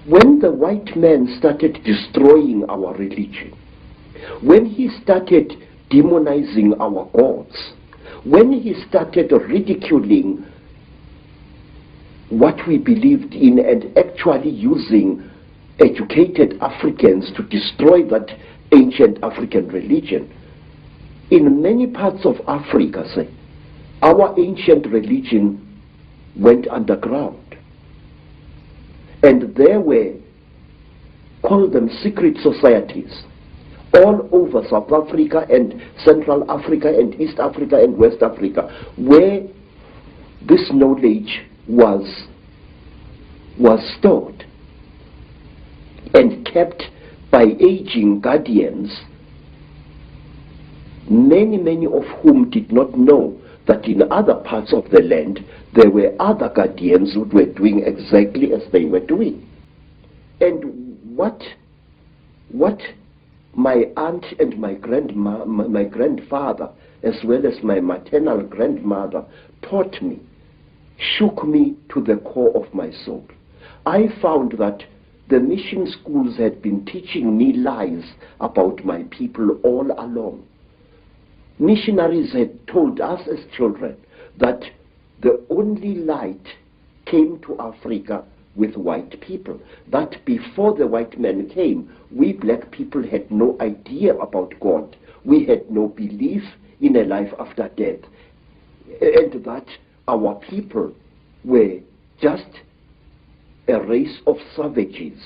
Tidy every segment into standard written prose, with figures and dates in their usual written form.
When the white man started destroying our religion, when he started demonizing our gods, when he started ridiculing what we believed in and actually using educated Africans to destroy that ancient African religion, in many parts of Africa, say, our ancient religion went underground. And there were, call them secret societies, all over South Africa and Central Africa and East Africa and West Africa, where this knowledge was stored and kept by aging guardians, many of whom did not know that in other parts of the land there were other guardians who were doing exactly as they were doing. And what my aunt and my grandfather, as well as my maternal grandmother, taught me, shook me to the core of my soul. I found that the mission schools had been teaching me lies about my people all along. Missionaries had told us as children that the only light came to Africa with white people, that before the white man came, we black people had no idea about God. We had no belief in a life after death, and that our people were just a race of savages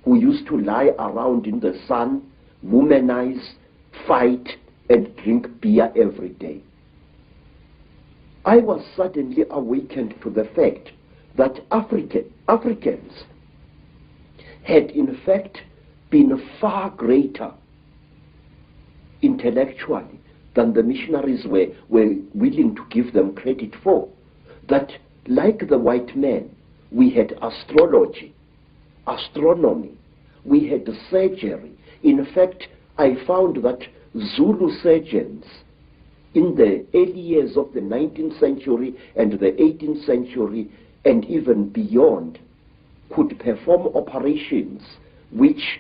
who used to lie around in the sun, womanize, fight, and drink beer every day. I was suddenly awakened to the fact that Africans had in fact been far greater intellectually than the missionaries were willing to give them credit for. That like the white man, we had astrology, astronomy, we had surgery. In fact, I found that Zulu surgeons in the early years of the 19th century and the 18th century and even beyond could perform operations which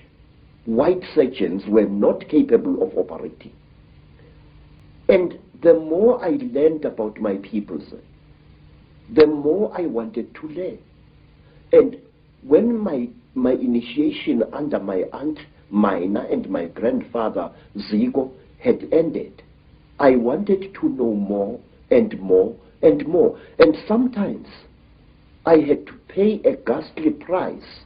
white surgeons were not capable of operating. And the more I learned about my people, the more I wanted to learn. And when my initiation under my aunt Mina and my grandfather Zigo had ended, I wanted to know more and more and more. And sometimes I had to pay a ghastly price,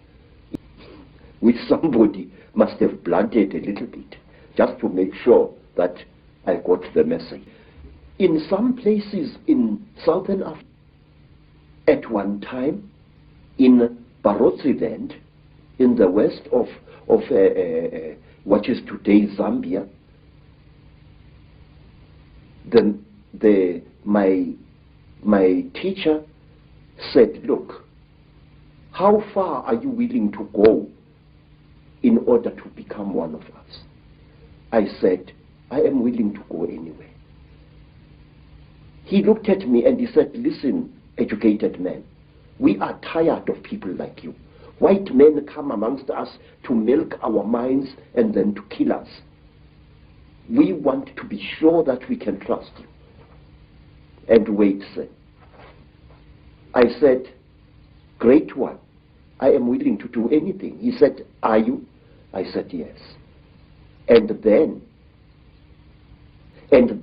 which somebody must have blunted a little bit, just to make sure that I got the message. In some places in Southern Africa, at one time, in Barotseland, in the west of what is today Zambia, my teacher said, look, how far are you willing to go in order to become one of us? I said, I am willing to go anywhere. He looked at me and he said, listen, educated man, we are tired of people like you. White men come amongst us to milk our minds and then to kill us. We want to be sure that we can trust you. And wait, sir. I said, great one, I am willing to do anything. He said, are you? I said, yes. And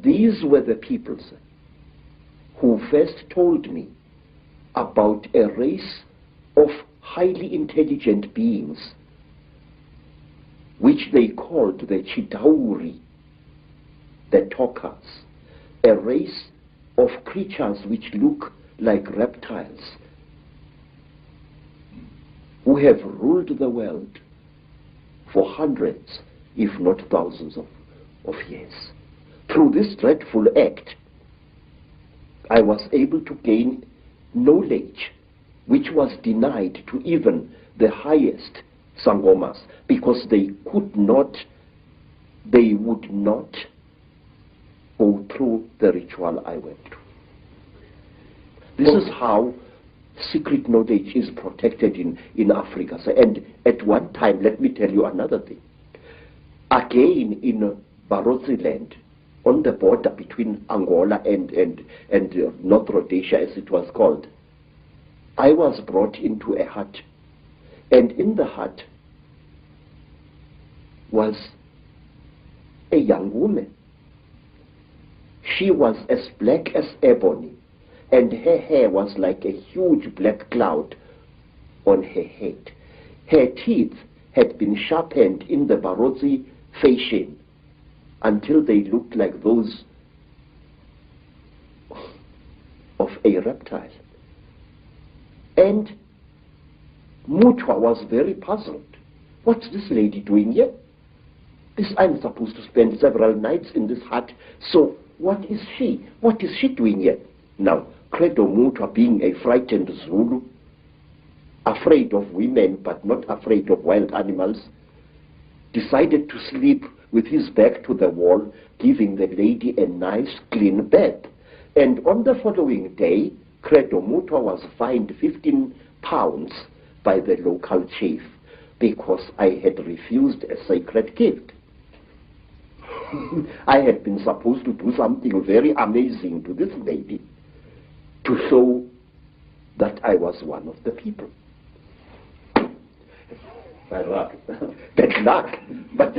these were the people, sir, who first told me about a race of highly intelligent beings which they called the Chitauri, the talkers, a race of creatures which look like reptiles, who have ruled the world for hundreds, if not thousands of years. Through this dreadful act, I was able to gain knowledge which was denied to even the highest Sangomas, because they would not go through the ritual I went through. This is how secret knowledge is protected in Africa. So, and at one time, let me tell you another thing. Again, in Barotse land, on the border between Angola and North Rhodesia, as it was called, I was brought into a hut. And in the hut was a young woman. She was as black as ebony, and her hair was like a huge black cloud on her head. Her teeth had been sharpened in the Barotse fashion until they looked like those of a reptile. And Mutwa was very puzzled. What's this lady doing here? I'm supposed to spend several nights in this hut, so what is she? What is she doing here? Now, Credo Mutwa, being a frightened Zulu, afraid of women but not afraid of wild animals, decided to sleep with his back to the wall, giving the lady a nice clean bed. And on the following day, Credo Mutwa was fined 15 pounds by the local chief because I had refused a sacred gift. I had been supposed to do something very amazing to this lady to show that I was one of the people. Bad luck. But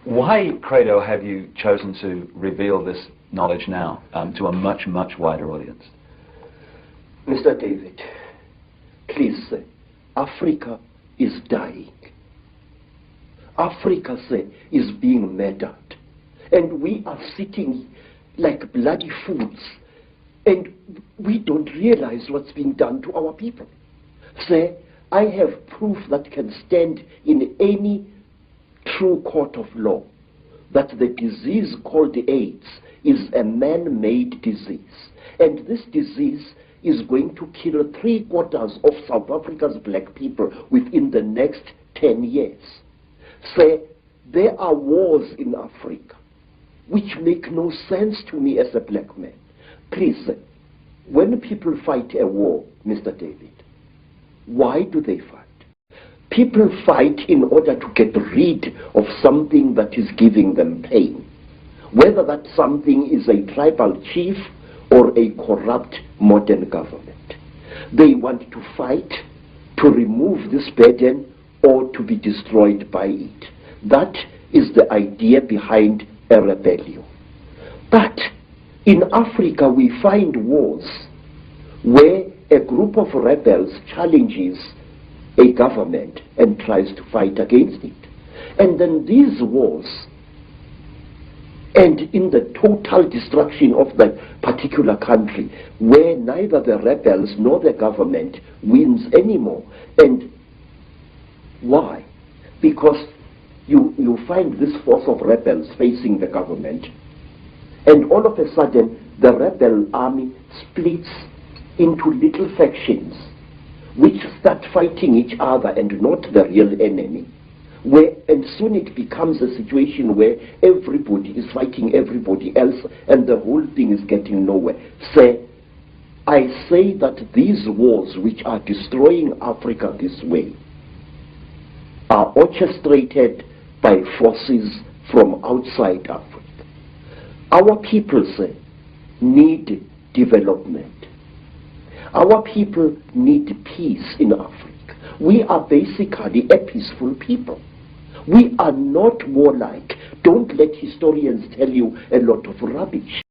why, Credo, have you chosen to reveal this knowledge now to a much, much wider audience? Mr. David, please, sir, Africa is dying. Africa, sir, is being murdered. And we are sitting like bloody fools. And we don't realize what's being done to our people. Sir, I have proof that can stand in any true court of law that the disease called AIDS is a man-made disease. And this disease is going to kill 3/4 of South Africa's black people within the next 10 years. Sir, there are wars in Africa which make no sense to me as a black man. Please, sir, when people fight a war, Mr. David, why do they fight? People fight in order to get rid of something that is giving them pain. Whether that something is a tribal chief or a corrupt modern government. They want to fight to remove this burden or to be destroyed by it. That is the idea behind a rebellion. But in Africa we find wars where a group of rebels challenges a government and tries to fight against it. And then these wars end in the total destruction of that particular country, where neither the rebels nor the government wins anymore. And why? Because you find this force of rebels facing the government, and all of a sudden the rebel army splits into little factions which start fighting each other and not the real enemy. And soon it becomes a situation where everybody is fighting everybody else and the whole thing is getting nowhere. I say that these wars which are destroying Africa this way are orchestrated by forces from outside Africa. Our people, need development. Our people need peace in Africa. We are basically a peaceful people. We are not warlike. Don't let historians tell you a lot of rubbish.